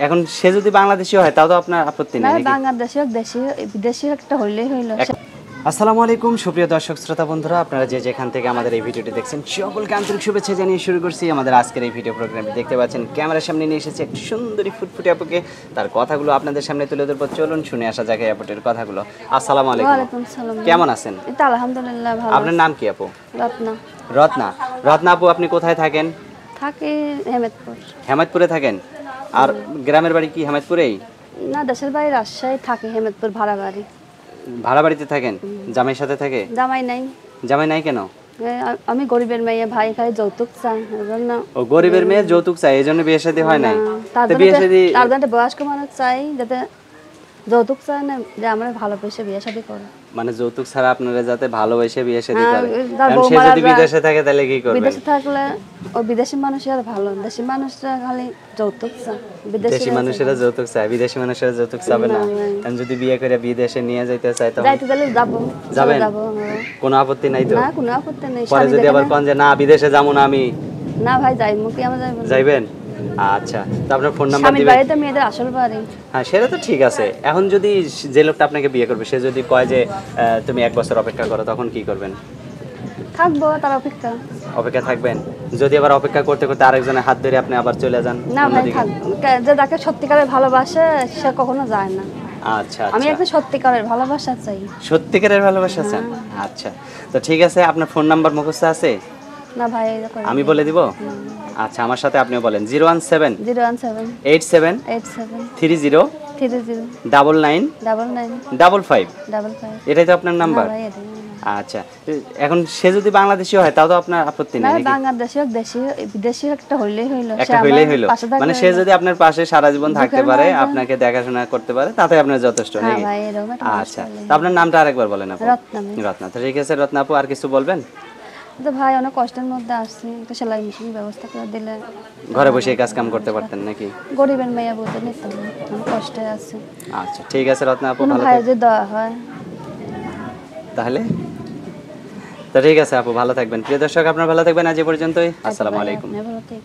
এখন সে যদি বাংলাদেশী হয় তাও তো আপনার আপত্তি নেই নাকি? না, বাংলাদেশী হোক দেশি বিদেশি একটা হইলেই হইলো। আসসালামু আলাইকুম সুপ্রিয় দর্শক শ্রোতা বন্ধুরা, আপনারা যে যেখান থেকে আমাদের এই ভিডিওটি দেখছেন সকলকে আন্তরিক শুভেচ্ছা জানিয়ে শুরু করছি আমাদের আজকের এই ভিডিও প্রোগ্রামটি। দেখতে পাচ্ছেন ক্যামেরার সামনে নিয়ে এসেছে একটি সুন্দরী ফুটফুটে আপুকে, তার কথাগুলো আপনাদের সামনে তুলে ধরবো। চলুন শুনে আসা যাক এই আপুটির কথাগুলো। আসসালামু আলাইকুম। ওয়ালাইকুম সালাম। কেমন আছেন? এই তো আলহামদুলিল্লাহ ভালো। আপনার নাম কি আপু? রত্না। রত্না। রত্না আপু, আপনি কোথায় থাকেন? থাকি হেমেদপুর। হেমায়তপুরে থাকেন? আর গ্রামের বাড়ি কি হেমায়তপুরেই? না, দেশের বাড়ি রাজশাহী, থাকি হেমেদপুর ভাড়া বাড়ি। ভাড়া বাড়িতে থাকেন? জামাইয়ের সাথে থাকে? জামাই নাই। জামাই নাই কেন? আমি গরিবের মেয়ে, ভাই খালি যৌতুক চায় এজন্য। ও গরিবের মেয়ে যৌতুক চাই এই জন্য বিয়ে শাদী হয় নাই? তার তো বিয়ে শাদী তার জন্য বয়স্ক মানুষ চাই, যাতে যৌতুক চায় না, যে আমরা ভালোবেসে বিয়ে শাদী করে। মানে যৌতুক ছাড়া আপনারা যাতে ভালোবেসে বিয়ে শাদী হ্যাঁ, করে। তার কারণ বউ সে মারা যদি যায়। বিদেশে থাকে তাহলে কি করবে? বিদেশে থাকলে ও বিদেশি মানুষের ভালো, দেশি মানুষরা খালি যৌতুক চায়। দেশি মানুষেরা যৌতুক চায়, বিদেশি মানুষেরা যৌতুক চাবে না। কারণ যদি বিয়ে করে বিদেশে নিয়ে যাইতে চায় তখন যাইতে তাহলে যাবো। যাবেন? যাবো। কোনো আপত্তি নাই তো? না, কোনো আপত্তি নেই। পরে যদি আবার কোন যে না বিদেশে যাবো না আমি? না ভাই, যাইবো কি আমরা যাইবো না। যাইবেন? আচ্ছা, তো আপনার ফোন নাম্বার স্বামীর দিবেন? বাড়িতে মেয়েদের আসল বাড়ি। হ্যাঁ, সেটা তো ঠিক আছে। এখন যদি যে লোকটা আপনাকে বিয়ে করবে সে যদি কয় যে তুমি 1 বছর অপেক্ষা করো, তখন কি করবেন? থাকবো তার অপেক্ষা। অপেক্ষা থাকবেন? যদি আবার অপেক্ষা করতে করতে আরেকজনের হাত ধরে আপনি আবার চলে যান না ভাই, অন্যদিকে? থাকবো। যে যাকে সত্যিকারের ভালোবাসে সে কখনো যায় না। আচ্ছা আমি আচ্ছা, একটা সত্যিকারের ভালোবাসা চাই। সত্যিকারের ভালোবাসা চান? আচ্ছা, তো ঠিক আছে। আপনার ফোন নাম্বার মুখস্থ আছে? না ভাই, আমি বলে দিব? আচ্ছা, আমার সাথে আপনিও বলেন। 017 017 87 87 30 30 99 99 55। 55। এটাই তো আপনার নাম্বার? ভাই এটাই। আচ্ছা, এখন সে যদি বাংলাদেশী হয় তাও তো আপনার আপত্তি না, নেই নাকি? বাংলাদেশী হোক দেশি বিদেশি একটা হইলেই হইলো। একটা হইলেই হইলো। মানে সে যদি আপনার পাশে সারা জীবন থাকতে পারে, আপনাকে দেখাশোনা করতে পারে, তাতে আপনার যথেষ্ট হ্যাঁ নাকি? ভাই, এরকম একটা আচ্ছা, তো আপনার নামটা আরেকবার বলেন আপু। রত্না। রত্না। তো ঠিক আছে রত্না আপু, আর কিছু বলবেন? তো ভাই অনেক কষ্টের মধ্যে আসছি, একটা সেলাই মেশিন ব্যবস্থা করে দিলে ঘরে বসে কাজ কাম করতে পারতেন নাকি? গরিবের মেয়ে বুঝে নিতাম, অনেক কষ্টে আছে। আচ্ছা, ঠিক আছে রত্না আপু, কোনো ভালো ভাই থাকবেন যদি দেওয়া হয় তাহলে। তো ঠিক আছে আপু, ভালো থাকবেন। প্রিয় দর্শক, আপনারা ভালো থাকবেন। আজ এ পর্যন্তই। আসসালামু আলাইকুম। ভালো থাকবেন।